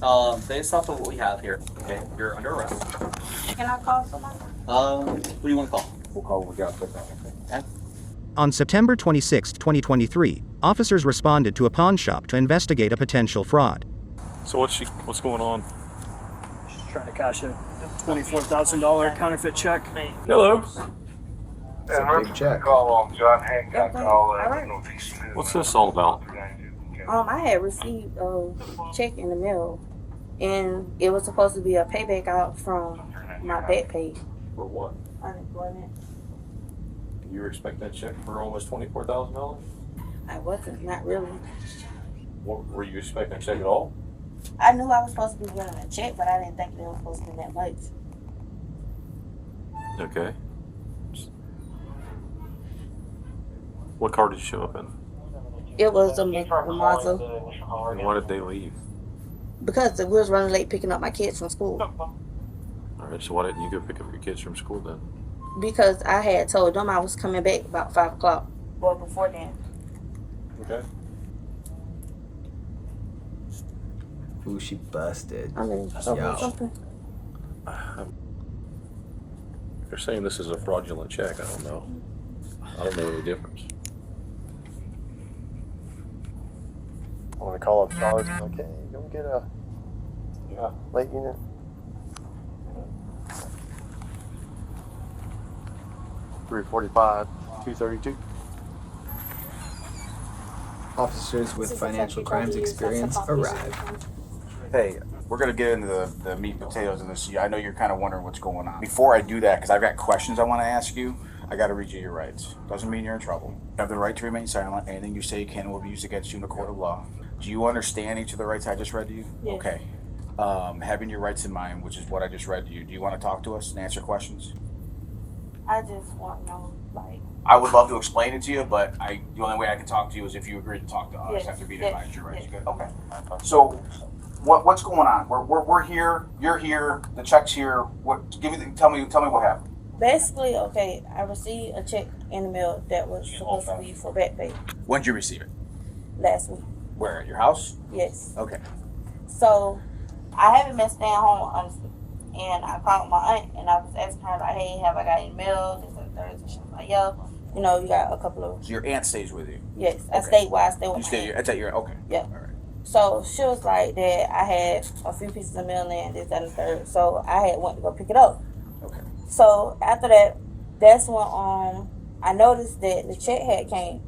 Based off of what we have here, okay, you're under arrest. Can I call someone? What do you want to call? We'll call what we got. Okay. On September 26, 2023, officers responded to a pawn shop to investigate a potential fraud. So what's going on? She's trying to cash a $24,000 counterfeit check. Hello. It's a big check. Call on John Hancock. Okay. Call All right. Northeast. What's this all about? I had received a check in the mail, and it was supposed to be a payback out from my back pay For what? unemployment. You were expecting that check for almost $24,000? I wasn't, not really. What, were you expecting a check at all? I knew I was supposed to be getting a check, but I didn't think it was supposed to be that much. Okay. What car did you show up in? It was a Mazda And why did they leave? because we was running late picking up my kids from school. Alright, so why didn't you go pick up your kids from school then? Because I had told them I was coming back about 5 o'clock. Well, before then. Okay. Ooh, she busted. I mean, Yo. something. They're saying this is a fraudulent check. I don't know. I don't know any difference. I want to call up Charles. Okay, go get a late unit. $345, $232. Officers with financial crimes experience arrive. Hey, we're gonna get into the meat and potatoes of this. I know you're kind of wondering what's going on. Before I do that, because I've got questions I want to ask you, I got to read you your rights. Doesn't mean you're in trouble. You have the right to remain silent. Anything you say can will be used against you in a court of law. Do you understand each of the rights I just read to you? Yes. Okay. Having your rights in mind, which is what I just read to you, do you want to talk to us and answer questions? I just want to know, like, I would love to explain it to you, but the only way I can talk to you is if you agree to talk to us Yes, after being yes, advised your rights. yes. Good. Okay. So, what's going on? We're here. You're here. The check's here. Tell me what happened. basically, okay, I received a check in the mail that was supposed to be for back pay When did you receive it? last week. Where? At your house? Yes. Okay. So I haven't been staying home, honestly. And I called my aunt and I was asking her, like, hey, have I got any mail? This and that. And she was like, yeah. You know, you got a couple of. So your aunt stays with you. Yes. I Okay. stayed where I stayed with You my stay. aunt. That's at your. Okay. Yeah. All right. So she was like that I had a few pieces of mail in, this, that, and the third. So I had went to go pick it up. Okay. So after that, that's when I noticed that the check had came.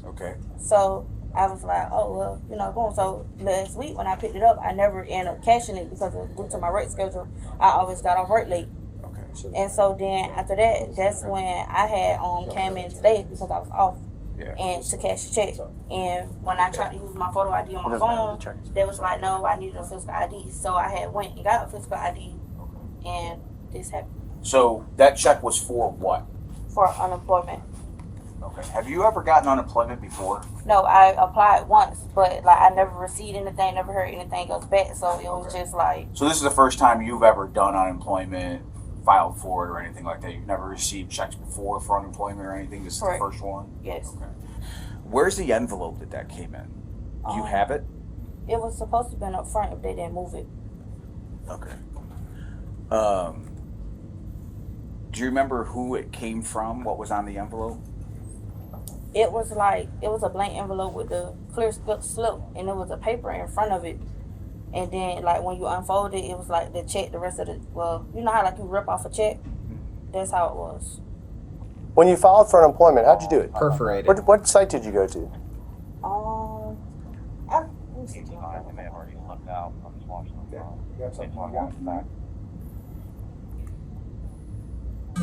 Okay. So I was like, oh, well, you know, boom. So last week when I picked it up, I never ended up cashing it because due to my work schedule, I always got off work late. Okay. And so then after that, that's when I had came in today because I was off Yeah. and to cash the check. And when I tried to use my photo ID on my phone, they was like, no, I needed a physical ID. So I had went and got a physical ID, and this happened So that check was for what? for unemployment. Okay. Have you ever gotten unemployment before? No, I applied once, but like I never received anything, never heard anything else back. So it was just like, So this is the first time you've ever done unemployment, filed for it, or anything like that. You've never received checks before for unemployment or anything. This is Correct. the first one. yes. Okay. Where's the envelope that came in? Do you have it? It was supposed to have been up front if they didn't move it. Okay. Do you remember who it came from? What was on the envelope? It was a blank envelope with the clear slip, and there was a paper in front of it. And then, like, when you unfold it, it was like the check, the rest of the, well, you know how, like, you rip off a check? That's how it was. When you filed for unemployment, how'd you do it? Perforated. What site did you go to? Let me see. They may have already left out. I'm just watching them.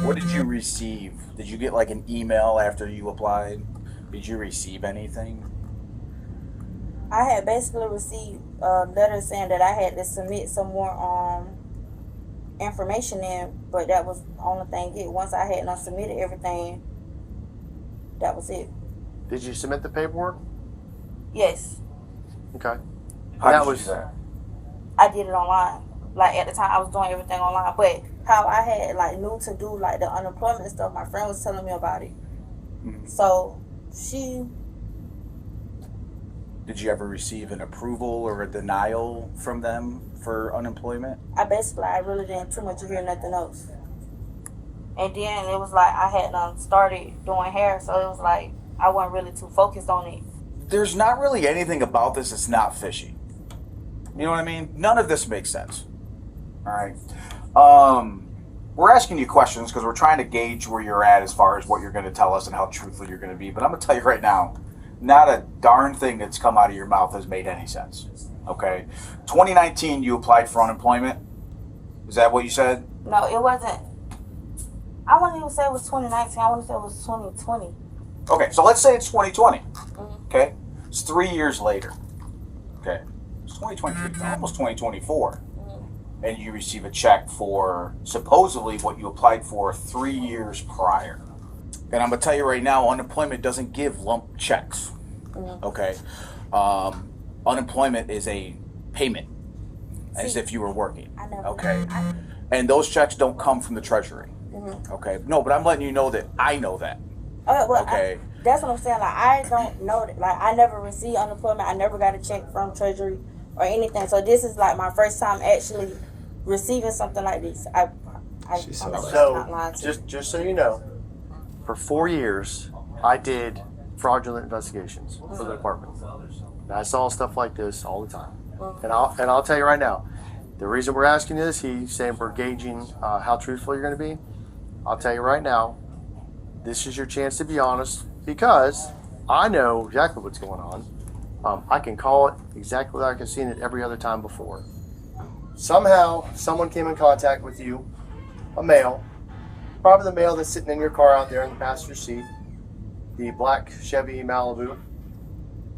What did you receive? Did you get like an email after you applied? Did you receive anything? I had basically received a letter saying that I had to submit some more information in, but that was the only thing. Once I had not submitted everything, that was it. Did you submit the paperwork? Yes, Okay. How That did you was- do that? I did it online. Like at the time, I was doing everything online. But how I had like knew to do like the unemployment stuff, my friend was telling me about it. Mhm. So she Did you ever receive an approval or a denial from them for unemployment? I really didn't too much hear nothing else. And then it was like I had started doing hair, so it was like I wasn't really too focused on it. There's not really anything about this that's not fishy. You know what I mean? None of this makes sense. All right. We're asking you questions because we're trying to gauge where you're at as far as what you're going to tell us and how truthful you're going to be. But I'm going to tell you right now, not a darn thing that's come out of your mouth has made any sense. Okay? 2019, you applied for unemployment. Is that what you said? No, it wasn't. I wouldn't even say it was 2019. I want to say it was 2020. Okay, so let's say it's 2020. Okay? It's 3 years later. Okay? It's 2023, almost 2024. And you receive a check for supposedly what you applied for 3 years prior. And I'm going to tell you right now, unemployment doesn't give lump checks. Okay? Unemployment is a payment, as if you were working. Okay? And those checks don't come from the Treasury. Okay? No, but I'm letting you know that I know that. Okay? That's what I'm saying. Like, I don't know that. Like, I never received unemployment. I never got a check from Treasury or anything. So this is like my first time actually receiving something like this. So, just so you know, for 4 years, I did fraudulent investigations for the department. And I saw stuff like this all the time. And I'll tell you right now, the reason we're asking this, he's saying we're gauging how truthful you're going to be. I'll tell you right now, this is your chance to be honest, because I know exactly what's going on. I can call it exactly like I've seen it every other time before. Somehow, someone came in contact with you, a male, probably the male that's sitting in your car out there in the passenger seat, the black Chevy Malibu,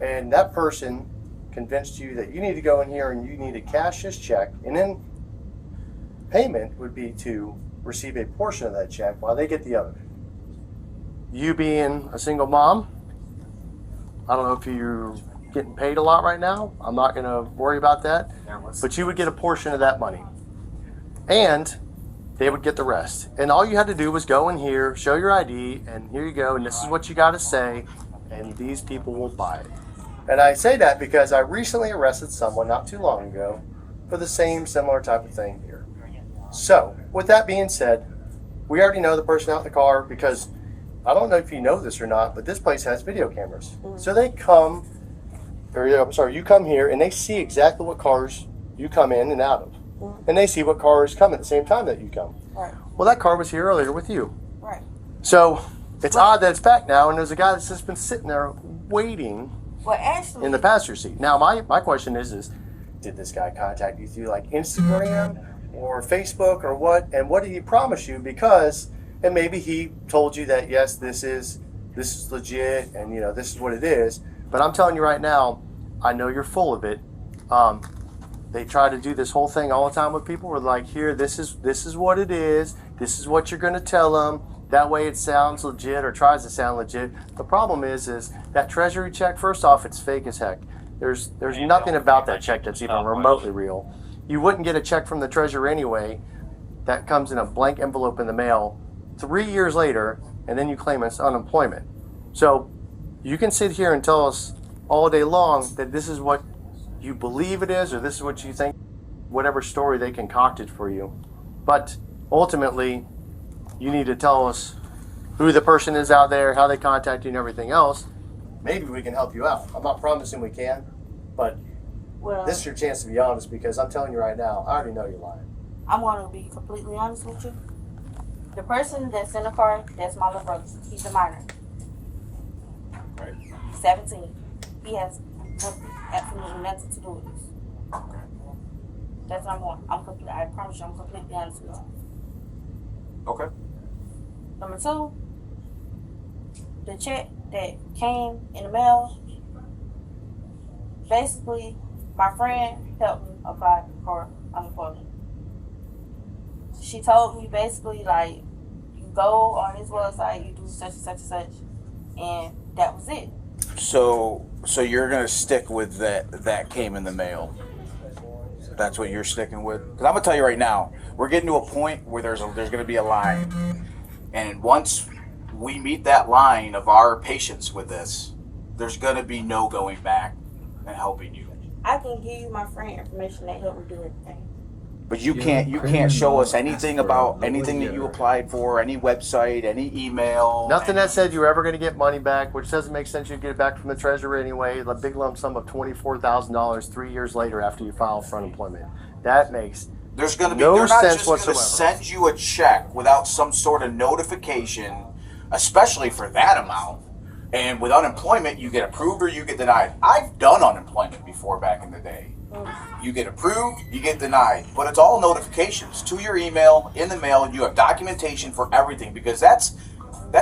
and that person convinced you that you need to go in here and you need to cash this check, and then payment would be to receive a portion of that check while they get the other. You being a single mom, I don't know if you're getting paid a lot right now. I'm not going to worry about that. But you would get a portion of that money. And they would get the rest. And all you had to do was go in here, show your ID, and here you go, and this is what you got to say, and these people will buy it. And I say that because I recently arrested someone not too long ago for the similar type of thing here. So, with that being said, we already know the person out in the car because I don't know if you know this or not, but this place has video cameras. So they come, you come here and they see exactly what cars you come in and out of. And they see what cars come at the same time that you come. Right. Well, that car was here earlier with you. Right. So it's odd that it's back now and there's a guy that's just been sitting there waiting in the passenger seat. Now, my question is did this guy contact you through like Instagram or Facebook or what? And what did he promise you? Because, and maybe he told you that, yes, this is legit and, you know, this is what it is. But I'm telling you right now, I know you're full of it. They try to do this whole thing all the time with people. We're like, here, this is what it is. This is what you're going to tell them. That way it sounds legit or tries to sound legit. The problem is that Treasury check, first off, it's fake as heck. There's nothing about that check that's even remotely real. You wouldn't get a check from the Treasury anyway that comes in a blank envelope in the mail 3 years later, and then you claim it's unemployment. So you can sit here and tell us all day long that this is what you believe it is, or this is what you think, whatever story they concocted for you. But ultimately, you need to tell us who the person is out there, how they contact you, and everything else. Maybe we can help you out. I'm not promising we can, but this is your chance to be honest, because I'm telling you right now, I already know you're lying. I'm going to be completely honest with you. The person that's in the car, that's my little brother. He's a minor. Right. 17. He has absolutely nothing to do with this. That's number one. I promise you, I'm completely honest with you. Okay. Number two, the check that came in the mail, basically, my friend helped me apply for unemployment. She told me basically, like, you go on his website, you do such and such and such, and that was it. So you're gonna stick with that came in the mail. That's what you're sticking with. Because I'm gonna tell you right now, we're getting to a point where there's gonna be a line, and once we meet that line of our patience with this, there's gonna be no going back. and helping you. I can give you my friend information that helped me do everything. But you You're can't show us criminal. anything Ask for about a anything that you lawyer. applied for, any website, any email. Nothing that said you were ever going to get money back, which doesn't make sense. You'd get it back from the treasury anyway. A big lump sum of $24,000 3 years later after you file for unemployment. That makes There's going to be no they're not sense just going to whatsoever. send you a check without some sort of notification, especially for that amount. And with unemployment, you get approved or you get denied. I've done unemployment before back in the day. You get approved, you get denied, but it's all notifications to your email, in the mail. You have documentation for everything because that's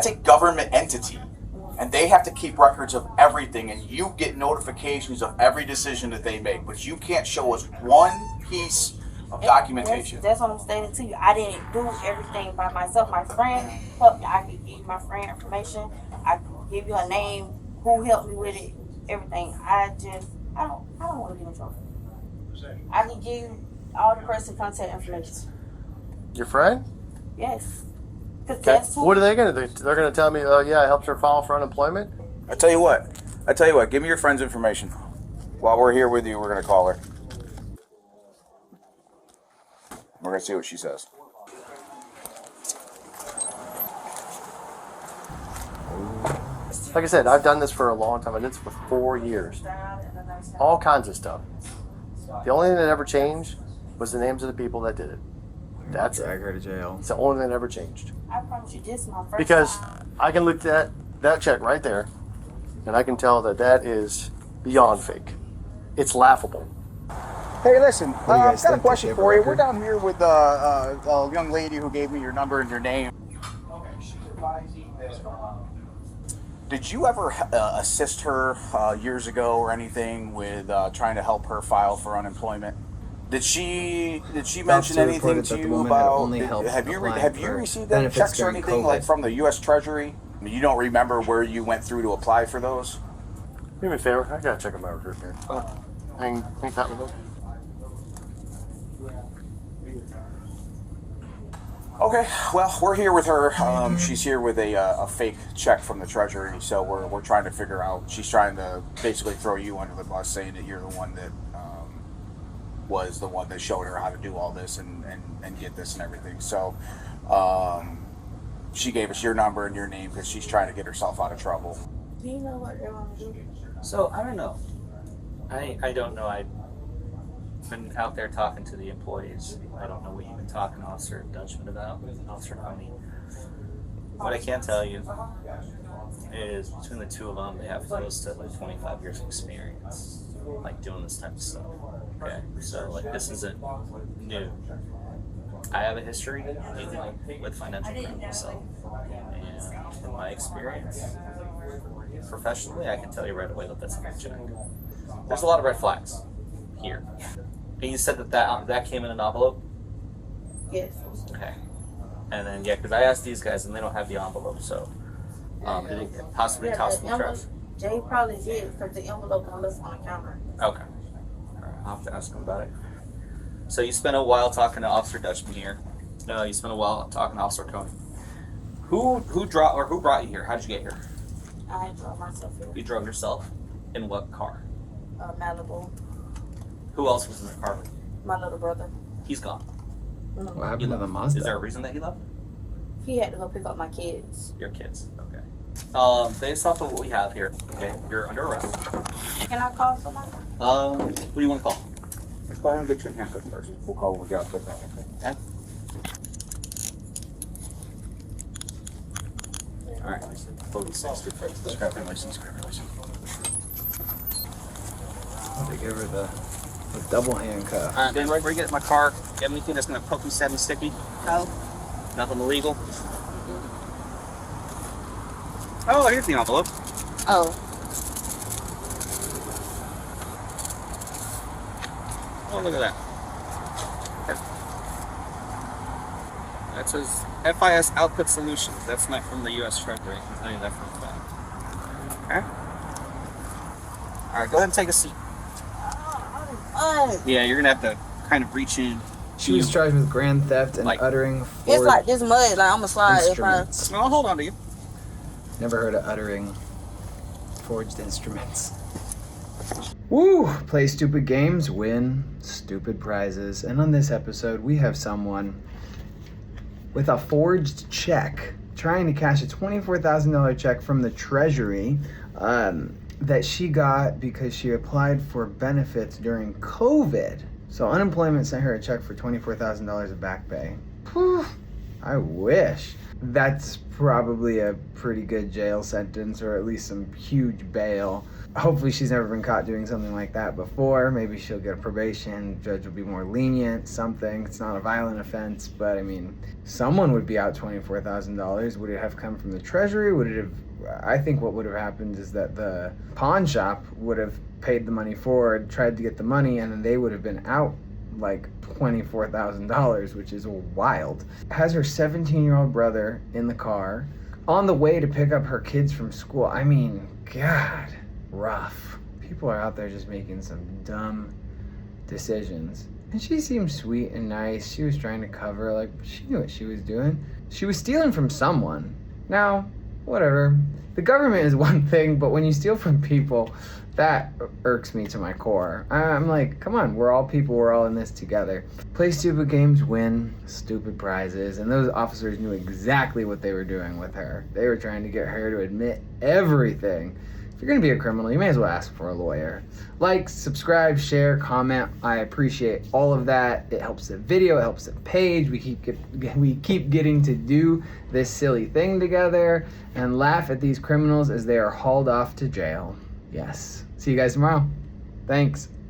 a government entity, and they have to keep records of everything. And you get notifications of every decision that they make, but you can't show us one piece of documentation. That's what I'm stating to you. I didn't do everything by myself. My friend helped me. I could give you my friend information. I could give you her name, who helped me with it, everything. I don't want to get in trouble. I can give you all the person contact information. your friend. Yes. Because Okay. that's who. What are they going to do? They're going to tell me, oh yeah, I helped her file for unemployment. I tell you what. Give me your friend's information. While we're here with you, we're going to call her. We're going to see what she says. Like I said, I've done this for a long time. I did this for 4 years. All kinds of stuff. The only thing that ever changed was the names of the people that did it. That's it. Drag her to jail. It's the only thing that ever changed. I promise you, this is my first Because time. I can look at that check right there, and I can tell that that is beyond fake. It's laughable. Hey, listen, do you guys got a think? question Do you have a for you. We're record? down here with a young lady who gave me your number and your name. Did you ever assist her years ago or anything with trying to help her file for unemployment? Did she mention Officer anything reported to that the you woman had about? only helped Have you apply have you for received any benefits checks or during anything like COVID. from the U.S. Treasury? I mean, you don't remember where you went through to apply for those? Do me a favor. I gotta check on my recruit here. Hang tight with them. Okay, well, we're here with her. She's here with a fake check from the Treasury, so we're trying to figure out. She's trying to basically throw you under the bus, saying that you're the one that was the one that showed her how to do all this and get this and everything. So she gave us your number and your name because she's trying to get herself out of trouble. Do you know what they want to do? So I don't know. I don't know. I've been out there talking to the employees. I don't know what you've been talking to Officer Dutchman about, Officer Coney. What I can tell you is between the two of them, they have close to like 25 years of experience, like doing this type of stuff. Okay, so like this isn't new. I have a history dealing with financial crime myself, and in my experience, professionally, I can tell you right away that that's a good check. There's a lot of red flags here. And you said that came in an envelope? Yes. Okay. And then, yeah, because I asked these guys and they don't have the envelope, so did it possibly toss in the trash? Jay probably did because the envelope on this on the counter. Okay. All right, I'll have to ask them about it. So you spent a while talking to Officer Dutchman here. No, you spent a while talking to Officer Coney. Who brought you here? How did you get here? I drove myself You here. drove yourself? In what car? Malibu. Who else was in the car with you? My little brother. He's gone. What happened He to left. the Mazda? Is there a reason that he left? He had to go pick up my kids. Your kids. Okay. Based off of what we have here, okay, you're under arrest. Can I call somebody? What do you want to call? Let's go ahead and get you in handcuffs first. We'll call when we got to that. Okay. All right. Grab your license. They give her the double handcuff. All right, then right where you get in my car, you have anything that's going to poke me, stab me, stick me? No. Nothing illegal? Oh, here's the envelope. Oh. Oh, look at that. That says FIS Output Solutions. That's not from the U.S. Treasury. I can tell you that for a fact. Okay? All right, go ahead and take a seat. Yeah, you're going to have to kind of reach in. She was charged with grand theft and Like- uttering It's forged like this mud. Like I'm gonna slide if I. instruments. No, I'll hold on to you. Never heard of uttering forged instruments. Woo! Play stupid games, win stupid prizes. And on this episode, we have someone with a forged check trying to cash a $24,000 check from the Treasury that she got because she applied for benefits during COVID. So unemployment sent her a check for $24,000 of back pay. Whew, I wish. That's probably a pretty good jail sentence, or at least some huge bail. Hopefully she's never been caught doing something like that before. Maybe she'll get a probation, judge will be more lenient, something. It's not a violent offense, but I mean, someone would be out $24,000. Would it have come from the Treasury? Would it have, I think what would have happened is that the pawn shop would have paid the money forward, tried to get the money, and then they would have been out like $24,000, which is wild. Has her 17-year-old brother in the car on the way to pick up her kids from school. I mean, God, rough. People are out there just making some dumb decisions. And she seemed sweet and nice. She was trying to cover, like, she knew what she was doing. She was stealing from someone. Now, whatever. The government is one thing, but when you steal from people, that irks me to my core. I'm like, come on, we're all people, we're all in this together. Play stupid games, win stupid prizes. And those officers knew exactly what they were doing with her. They were trying to get her to admit everything. If you're gonna be a criminal, you may as well ask for a lawyer. Like, subscribe, share, comment. I appreciate all of that. It helps the video, it helps the page. We keep getting to do this silly thing together and laugh at these criminals as they are hauled off to jail. Yes. See you guys tomorrow. Thanks.